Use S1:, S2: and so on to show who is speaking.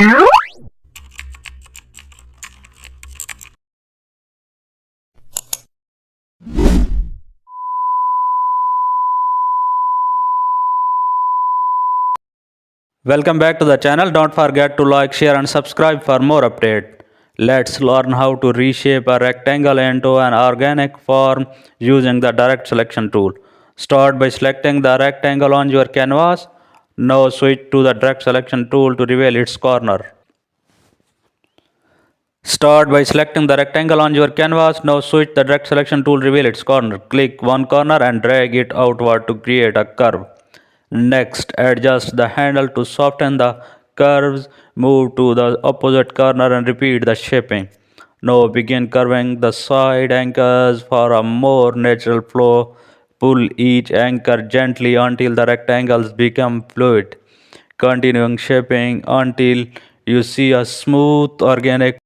S1: Welcome back to the channel. Don't forget to like, share and subscribe for more update. Let's learn how to reshape a rectangle into an organic form using the direct selection tool. Start by selecting the rectangle on your canvas. Now switch to the direct selection tool to reveal its corner. Start by selecting the rectangle on your canvas. Now switch the direct selection tool, reveal its corner. Click one corner and drag it outward to create a curve. Next, adjust the handle to soften the curves. Move to the opposite corner and repeat the shaping. Now begin curving the side anchors for a more natural flow. Pull each anchor gently until the rectangles become fluid. Continuing shaping until you see a smooth organic